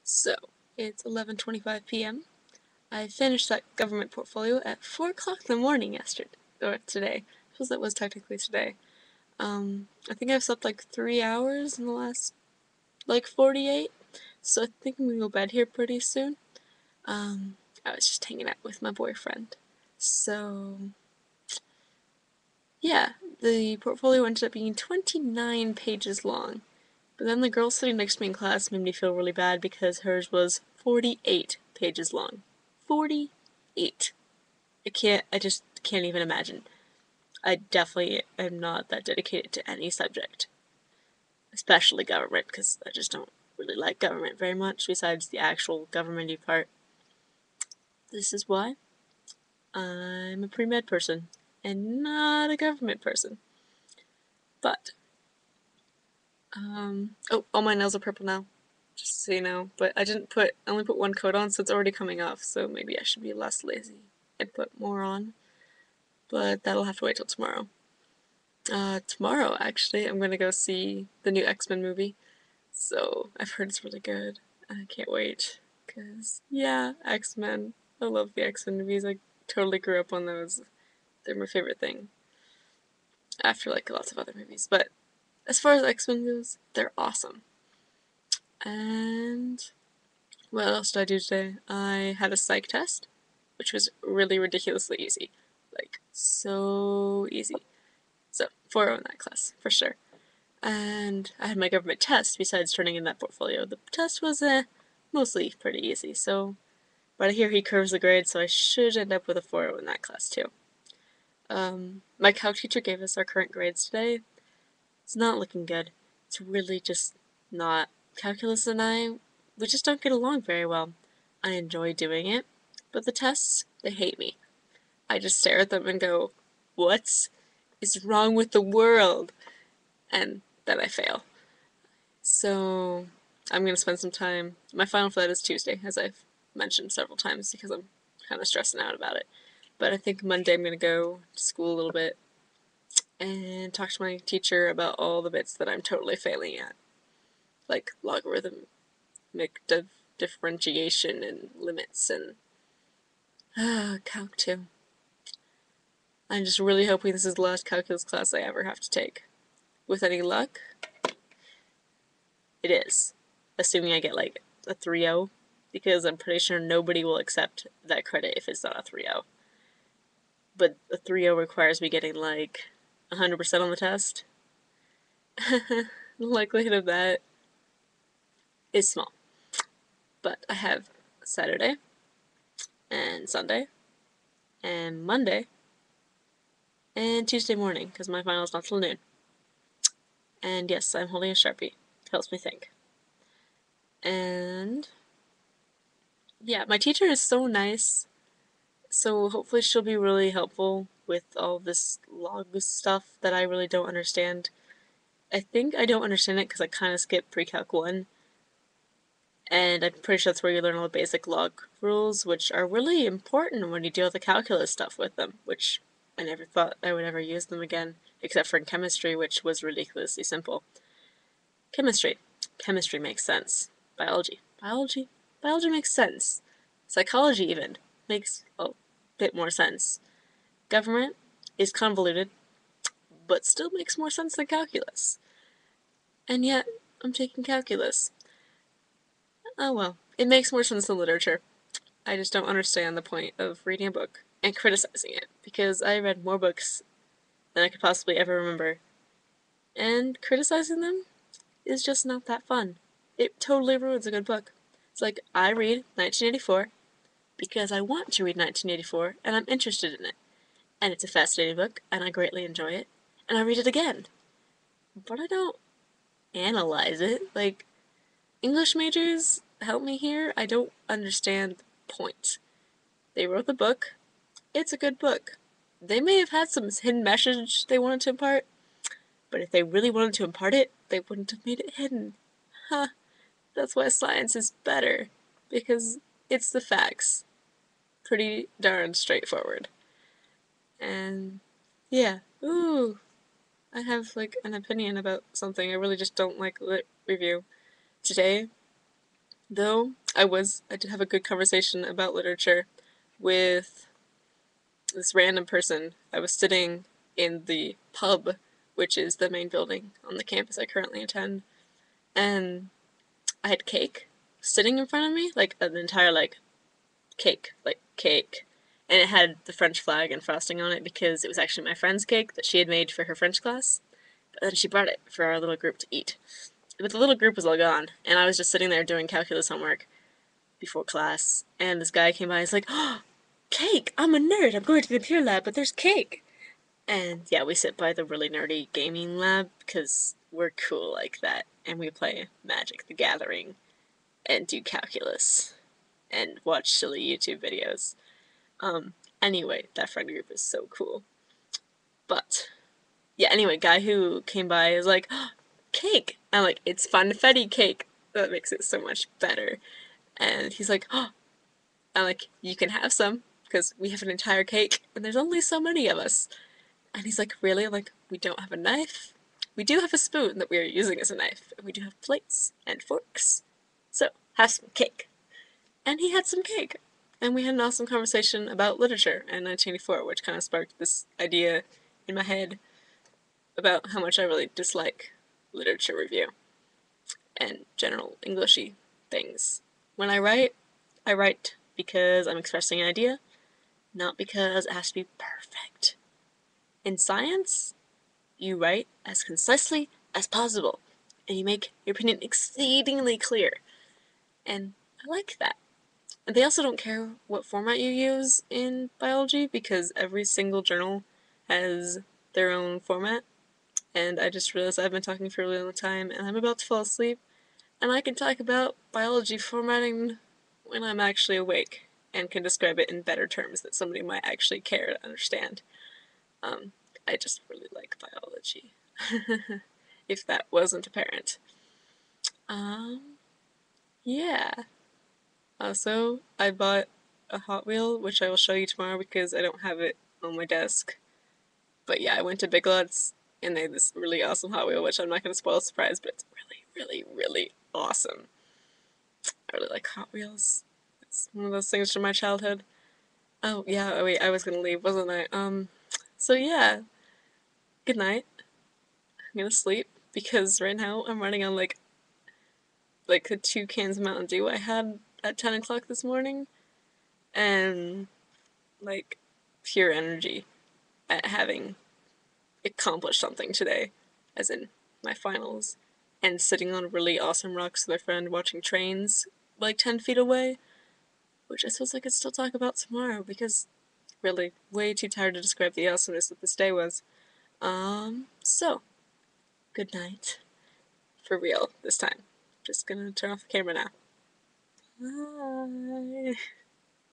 So, it's 11:25 p.m. I finished that government portfolio at 4 o'clock in the morning yesterday, or today. I suppose that was technically today. I think I've slept like 3 hours in the last, like 48, so I think I'm gonna go to bed here pretty soon. I was just hanging out with my boyfriend. So, yeah, the portfolio ended up being 29 pages long. But then the girl sitting next to me in class made me feel really bad because hers was 48 pages long. 48. I just can't even imagine. I definitely am not that dedicated to any subject, especially government, because I just don't really like government very much besides the actual governmenty part. This is why I'm a pre-med person and not a government person. But, oh, all my nails are purple now, just so you know. But I only put one coat on, so it's already coming off, so maybe I should be less lazy and put more on. But that'll have to wait till tomorrow. Tomorrow, actually, I'm gonna go see the new X-Men movie. So I've heard it's really good. I can't wait. Cause yeah, X-Men. I love the X-Men movies. I totally grew up on those. They're my favorite thing. After like lots of other movies. But as far as X-Men goes, they're awesome. And what else did I do today? I had a psych test, which was really ridiculously easy. Like, so easy. So, 4.0 in that class, for sure. And I had my government test besides turning in that portfolio. The test was mostly pretty easy, so but I hear he curves the grade, so I should end up with a 4.0 in that class too. My calc teacher gave us our current grades today. It's not looking good. It's really just not. Calculus and we just don't get along very well. I enjoy doing it, but the tests, they hate me. I just stare at them and go, "What is wrong with the world?" And then I fail. So I'm gonna spend some time. My final for that is Tuesday, as I've mentioned several times because I'm kind of stressing out about it. But I think Monday I'm gonna go to school a little bit and talk to my teacher about all the bits that I'm totally failing at, like logarithmic differentiation and limits and calc 2. I'm just really hoping this is the last calculus class I ever have to take. With any luck, it is. Assuming I get like a 3.0, because I'm pretty sure nobody will accept that credit if it's not a 3.0. But a 3.0 requires me getting like 100% on the test. The likelihood of that is small. But I have Saturday and Sunday and Monday and Tuesday morning because my final's not till noon. And yes, I'm holding a Sharpie. It helps me think. And yeah, my teacher is so nice. So hopefully she'll be really helpful with all this log stuff that I really don't understand. I think I don't understand it because I kind of skipped pre-calc 1, and I'm pretty sure that's where you learn all the basic log rules, which are really important when you deal with the calculus stuff with them, which I never thought I would ever use them again, except for in chemistry, which was ridiculously simple. Chemistry. Chemistry makes sense. Biology. Biology makes sense. Psychology even makes a bit more sense. Government is convoluted, but still makes more sense than calculus. And yet, I'm taking calculus. Oh well, it makes more sense than literature. I just don't understand the point of reading a book and criticizing it, because I read more books than I could possibly ever remember, and criticizing them is just not that fun. It totally ruins a good book. It's like, I read 1984 because I want to read 1984 and I'm interested in it, and it's a fascinating book and I greatly enjoy it, and I read it again. But I don't analyze it. Like, English majors, help me here. I don't understand the point. They wrote the book. It's a good book. They may have had some hidden message they wanted to impart, but if they really wanted to impart it, they wouldn't have made it hidden. Huh. That's why science is better, because it's the facts. Pretty darn straightforward. And yeah, ooh, I have like an opinion about something. I really just don't like lit review. Today, Though I did have a good conversation about literature with this random person. I was sitting in the pub, which is the main building on the campus I currently attend, and I had cake sitting in front of me, like an entire like cake, and it had the French flag and frosting on it because it was actually my friend's cake that she had made for her French class. But then she brought it for our little group to eat. But the little group was all gone, and I was just sitting there doing calculus homework before class, and this guy came by. He's like, "Oh, cake! I'm a nerd. I'm going to the computer lab, but there's cake." And yeah, we sit by the really nerdy gaming lab because we're cool like that, and we play Magic the Gathering and do calculus and watch silly YouTube videos. Anyway, that friend group is so cool. But yeah, anyway, guy who came by is like, oh, cake. I'm like, it's funfetti cake. That makes it so much better. And he's like, oh, I'm like, you can have some because we have an entire cake and there's only so many of us. And he's like, really? I'm like, we don't have a knife. We do have a spoon that we are using as a knife. And we do have plates and forks. So have some cake. And he had some cake. And we had an awesome conversation about literature and 1984, which kind of sparked this idea in my head about how much I really dislike literature review and general Englishy things. When I write because I'm expressing an idea, not because it has to be perfect. In science, you write as concisely as possible, and you make your opinion exceedingly clear. And I like that. And they also don't care what format you use in biology because every single journal has their own format. And I just realized I've been talking for a really long time and I'm about to fall asleep. And I can talk about biology formatting when I'm actually awake and can describe it in better terms that somebody might actually care to understand. Um, I just really like biology, if that wasn't apparent. Um, yeah. Also, I bought a Hot Wheel, which I will show you tomorrow because I don't have it on my desk. But yeah, I went to Big Lots and they had this really awesome Hot Wheel, which I'm not going to spoil the surprise, but it's really, really, really awesome. I really like Hot Wheels. It's one of those things from my childhood. Oh yeah, oh wait, I was gonna leave, wasn't I? So yeah, good night. I'm gonna sleep because right now I'm running on like the 2 cans of Mountain Dew I had at 10 o'clock this morning, and like pure energy at having accomplished something today, as in my finals, and sitting on really awesome rocks with a friend watching trains like 10 feet away, which I suppose I could still talk about tomorrow because really way too tired to describe the awesomeness that this day was. So, good night. For real this time. Just gonna turn off the camera now. Bye.